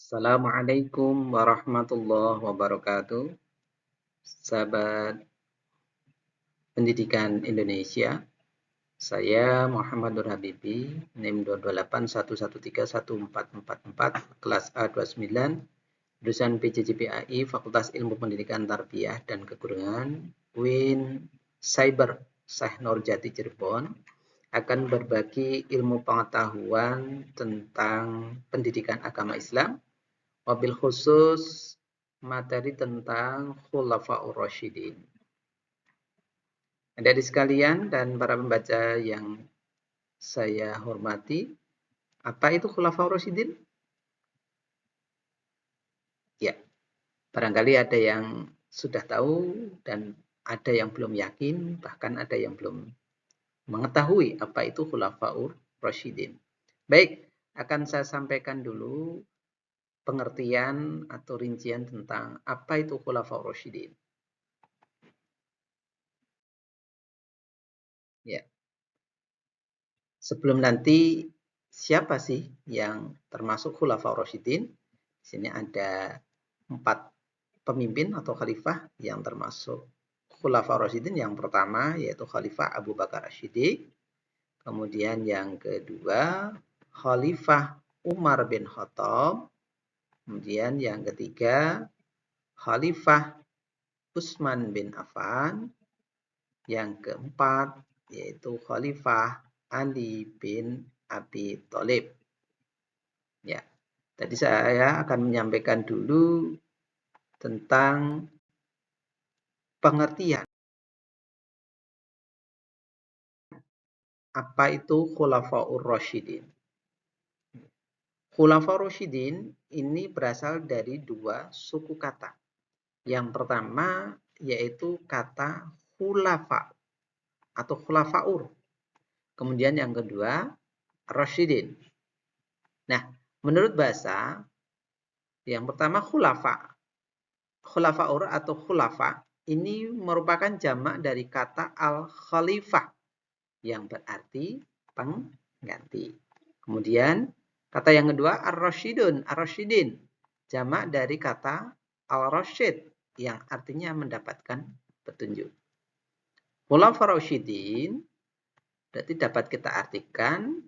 Assalamualaikum warahmatullahi wabarakatuh. Sahabat Pendidikan Indonesia, saya Muhammad Nur Habibi, NIM 22811314444, kelas A29, jurusan PJJPAI, Fakultas Ilmu Pendidikan Tarbiyah dan Keguruan, UIN Cyber Syekh Nurjati Cirebon, akan berbagi ilmu pengetahuan tentang pendidikan agama Islam, wabil khusus materi tentang Khulafaur Rasyidin. Adik-adik sekalian dan para pembaca yang saya hormati, apa itu Khulafaur Rasyidin? Ya, barangkali ada yang sudah tahu dan ada yang belum yakin, bahkan ada yang belum mengetahui apa itu Khulafaur Rasyidin. Baik, akan saya sampaikan dulu pengertian atau rincian tentang apa itu Khulafaur Rasyidin. Ya. Sebelum nanti siapa sih yang termasuk Khulafaur Rasyidin? Di sini ada 4 pemimpin atau khalifah yang termasuk Khulafaur Rasyidin. Yang pertama yaitu Khalifah Abu Bakar Asy-Syiddiq. Kemudian yang kedua Khalifah Umar bin Khattab. Kemudian yang ketiga Khalifah Utsman bin Affan. Yang keempat yaitu Khalifah Ali bin Abi Thalib. Ya, tadi saya akan menyampaikan dulu tentang pengertian apa itu Khulafaur Rasyidin. Khulafaur Rasyidin ini berasal dari 2 suku kata. Yang pertama yaitu kata khulafa atau khulafaur. Kemudian yang kedua Rasyidin. Nah, menurut bahasa yang pertama khulafa. Khulafaur atau khulafa ini merupakan jamak dari kata al-khalifah yang berarti pengganti. Kemudian kata yang kedua ar-rasyidun, ar-rasyidin, jamak dari kata al-rasyid yang artinya mendapatkan petunjuk. Khulafaur Rasyidin berarti dapat kita artikan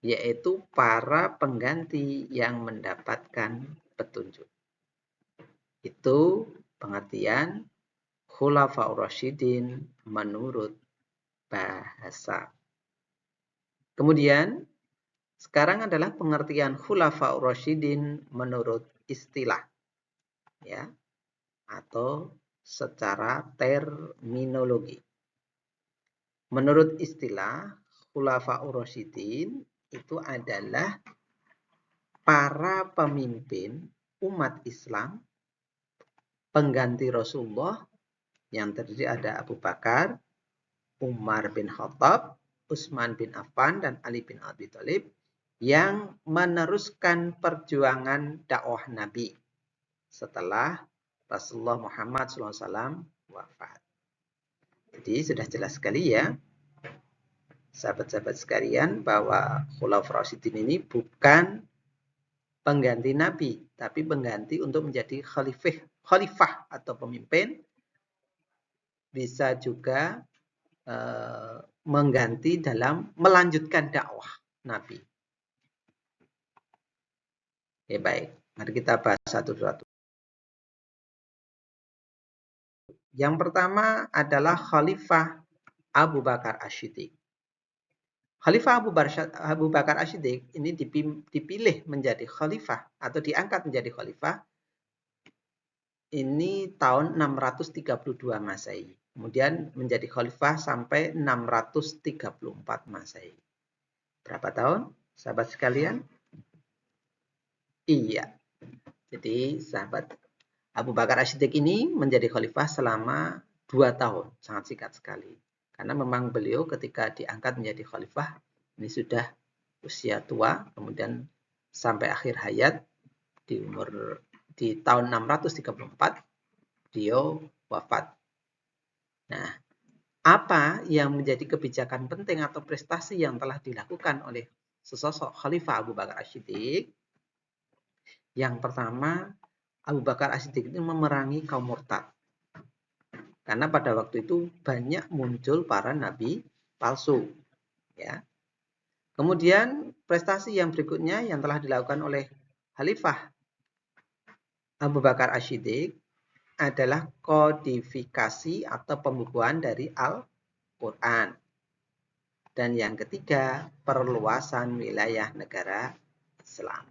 yaitu para pengganti yang mendapatkan petunjuk. Itu pengertian Khulafaur Rasyidin menurut bahasa. Kemudian sekarang adalah pengertian Khulafaur Rasyidin menurut istilah, ya, atau secara terminologi. Menurut istilah Khulafaur Rasyidin itu adalah para pemimpin umat Islam pengganti Rasulullah yang terdiri ada Abu Bakar, Umar bin Khattab, Utsman bin Affan, dan Ali bin Abi Thalib yang meneruskan perjuangan dakwah Nabi setelah Rasulullah Muhammad SAW wafat. Jadi sudah jelas sekali ya, sahabat-sahabat sekalian, bahwa Khulafaur Rasyidin ini bukan pengganti Nabi, tapi pengganti untuk menjadi khalifah atau pemimpin. Bisa juga mengganti dalam melanjutkan dakwah Nabi. Ya, baik, mari kita bahas satu-satu. Yang pertama adalah Khalifah Abu Bakar Asy-Syiddiq. Khalifah Abu Bakar Asy-Syiddiq ini dipilih menjadi khalifah atau diangkat menjadi khalifah ini tahun 632 Masehi. Kemudian menjadi khalifah sampai 634 Masehi. Berapa tahun, sahabat sekalian? Iya. Jadi sahabat Abu Bakar Asy-Syiddiq ini menjadi khalifah selama 2 tahun. Sangat singkat sekali. Karena memang beliau ketika diangkat menjadi khalifah ini sudah usia tua, kemudian sampai akhir hayat di tahun 634 beliau wafat. Nah, apa yang menjadi kebijakan penting atau prestasi yang telah dilakukan oleh sesosok Khalifah Abu Bakar Asy-Syiddiq? Yang pertama, Abu Bakar As-Siddiq itu memerangi kaum murtad. Karena pada waktu itu banyak muncul para nabi palsu. Ya. Kemudian prestasi yang berikutnya yang telah dilakukan oleh Khalifah Abu Bakar As-Siddiq adalah kodifikasi atau pembukuan dari Al-Quran. Dan yang ketiga, perluasan wilayah negara Islam.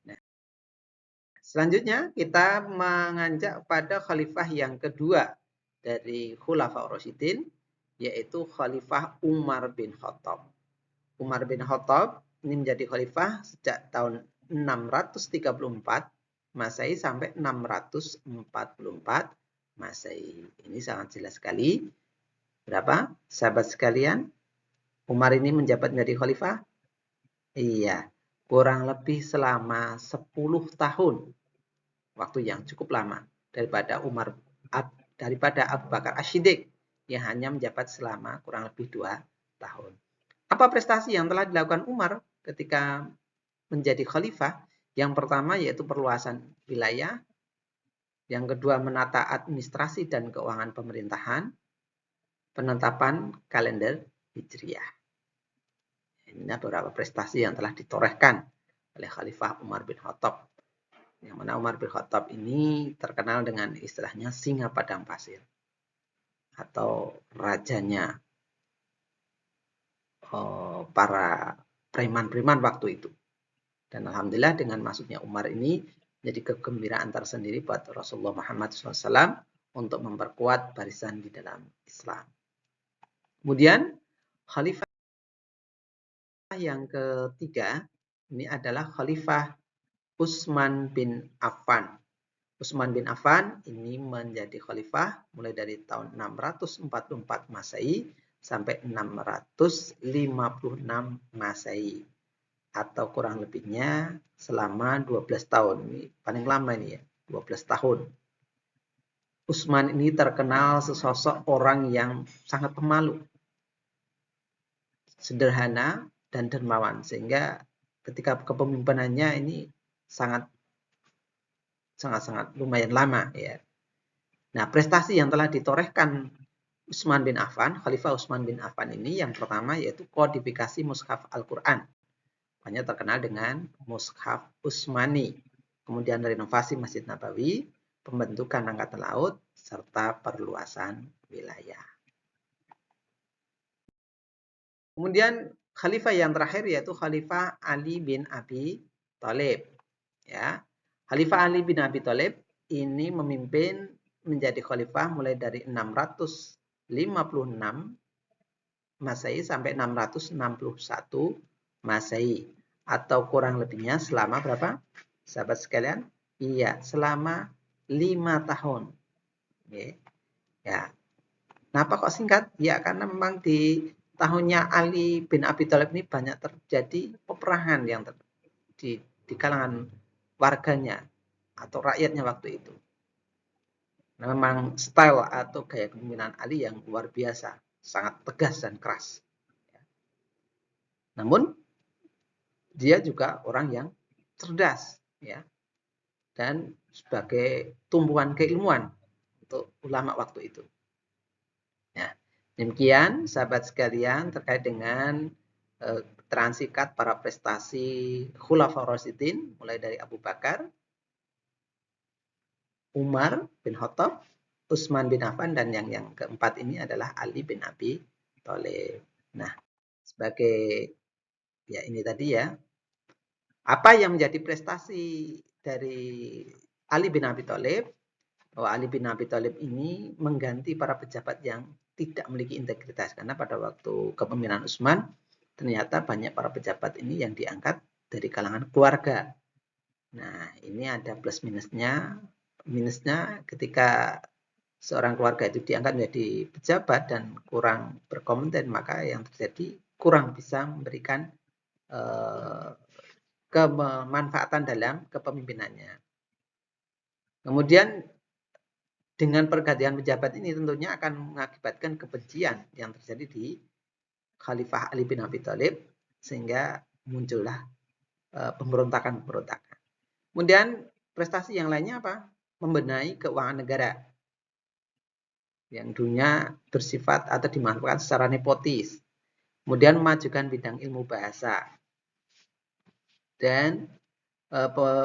Nah, selanjutnya kita menganjak pada khalifah yang kedua dari Khulafaur Rasyidin, yaitu Khalifah Umar bin Khattab. Umar bin Khattab ini menjadi khalifah sejak tahun 634 Masehi sampai 644 Masehi. Ini sangat jelas sekali. Berapa? Sahabat sekalian, Umar ini menjabat menjadi khalifah? Iya, kurang lebih selama 10 tahun. Waktu yang cukup lama daripada Abu Bakar As-Siddiq yang hanya menjabat selama kurang lebih 2 tahun. Apa prestasi yang telah dilakukan Umar ketika menjadi khalifah? Yang pertama yaitu perluasan wilayah. Yang kedua menata administrasi dan keuangan pemerintahan. Penetapan kalender Hijriah. Ini beberapa prestasi yang telah ditorehkan oleh Khalifah Umar bin Khattab. Yang mana Umar bin Khattab ini terkenal dengan istilahnya singa padang pasir. Atau rajanya para preman-preman waktu itu. Dan alhamdulillah dengan masuknya Umar ini jadi kegembiraan tersendiri buat Rasulullah Muhammad SAW untuk memperkuat barisan di dalam Islam. Kemudian khalifah yang ketiga ini adalah Khalifah Utsman bin Affan. Utsman bin Affan ini menjadi khalifah mulai dari tahun 644 Masehi sampai 656 Masehi. Atau kurang lebihnya selama 12 tahun. Ini paling lama ini ya, 12 tahun. Utsman ini terkenal sesosok orang yang sangat pemalu, sederhana dan dermawan, sehingga ketika kepemimpinannya ini sangat lumayan lama ya. Nah, prestasi yang telah ditorehkan Utsman bin Affan, Khalifah Utsman bin Affan ini yang pertama yaitu kodifikasi mushaf Al-Qur'an. Hanya terkenal dengan Mushaf Utsmani. Kemudian renovasi Masjid Nabawi, pembentukan Angkatan Laut, serta perluasan wilayah. Kemudian khalifah yang terakhir yaitu Khalifah Ali bin Abi Thalib. Ya. Khalifah Ali bin Abi Thalib ini memimpin menjadi khalifah mulai dari 656 Masehi sampai 661 Masehi. Atau kurang lebihnya selama berapa? Sahabat sekalian? Iya, selama 5 tahun. Oke. Ya. Kenapa kok singkat? Ya, karena memang di tahunnya Ali bin Abi Thalib ini banyak terjadi peperangan yang di kalangan warganya atau rakyatnya waktu itu. Nah, memang style atau gaya kepemimpinan Ali yang luar biasa, sangat tegas dan keras. Namun dia juga orang yang cerdas, ya, dan sebagai tumpuan keilmuan untuk ulama waktu itu. Nah, demikian sahabat sekalian terkait dengan transikat para prestasi Khulafaur Rasyidin mulai dari Abu Bakar, Umar bin Khattab, Utsman bin Affan, dan yang keempat ini adalah Ali bin Abi Thalib. Nah, sebagai ya ini tadi ya, apa yang menjadi prestasi dari Ali bin Abi Thalib? Bahwa Ali bin Abi Thalib ini mengganti para pejabat yang tidak memiliki integritas. Karena pada waktu kepemimpinan Utsman, ternyata banyak para pejabat ini yang diangkat dari kalangan keluarga. Nah, ini ada plus minusnya. Minusnya ketika seorang keluarga itu diangkat menjadi pejabat dan kurang berkompeten, maka yang terjadi kurang bisa memberikan kemanfaatan dalam kepemimpinannya. Kemudian dengan pergantian pejabat ini tentunya akan mengakibatkan kebencian yang terjadi di Khalifah Ali bin Abi Thalib, sehingga muncullah pemberontakan-pemberontakan. Kemudian prestasi yang lainnya apa? Membenahi keuangan negara yang dulunya bersifat atau dimanfaatkan secara nepotis. Kemudian memajukan bidang ilmu bahasa dan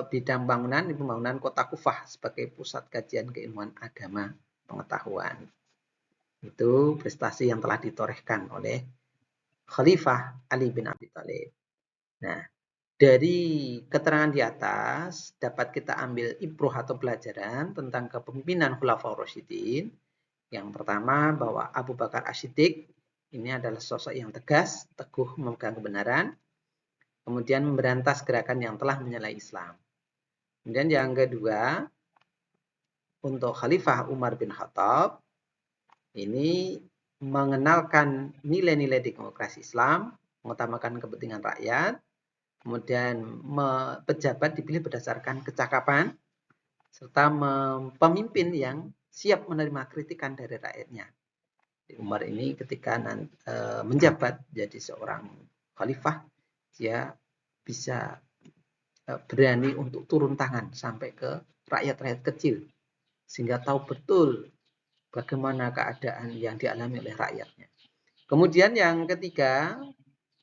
bidang pembangunan kota Kufah sebagai pusat kajian keilmuan agama pengetahuan. Itu prestasi yang telah ditorehkan oleh Khalifah Ali bin Abi Thalib. Nah, dari keterangan di atas dapat kita ambil ibroh atau pelajaran tentang kepemimpinan Khulafaur Rasyidin. Yang pertama, bahwa Abu Bakar As-Siddiq ini adalah sosok yang tegas, teguh memegang kebenaran, kemudian memberantas gerakan yang telah menyalahi Islam. Kemudian yang kedua, untuk Khalifah Umar bin Khattab, ini mengenalkan nilai-nilai demokrasi Islam, mengutamakan kepentingan rakyat, kemudian pejabat dipilih berdasarkan kecakapan, serta pemimpin yang siap menerima kritikan dari rakyatnya. Umar ini ketika menjabat jadi seorang khalifah, dia bisa berani untuk turun tangan sampai ke rakyat-rakyat kecil, sehingga tahu betul bagaimana keadaan yang dialami oleh rakyatnya. Kemudian yang ketiga,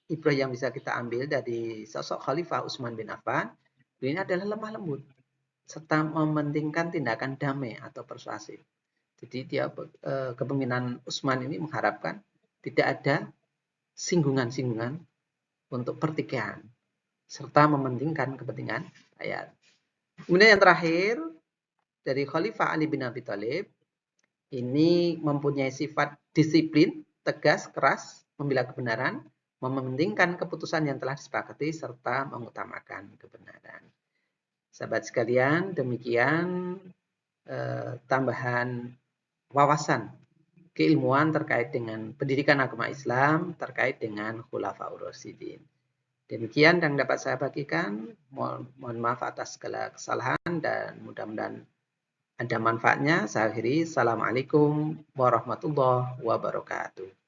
ibrah yang bisa kita ambil dari sosok Khalifah Utsman bin Affan, ini adalah lemah lembut, serta mementingkan tindakan damai atau persuasif. Jadi dia kepemimpinan Utsman ini mengharapkan tidak ada singgungan-singgungan untuk pertikaian, serta mementingkan kepentingan rakyat. Kemudian yang terakhir, dari Khalifah Ali bin Abi Thalib, ini mempunyai sifat disiplin, tegas, keras, membela kebenaran, mementingkan keputusan yang telah disepakati, serta mengutamakan kebenaran. Sahabat sekalian, demikian tambahan wawasan keilmuan terkait dengan pendidikan agama Islam, terkait dengan Khulafaur Rasyidin. Demikian yang dapat saya bagikan. Mohon maaf atas segala kesalahan dan mudah-mudahan ada manfaatnya. Saya akhiri. Assalamualaikum warahmatullahi wabarakatuh.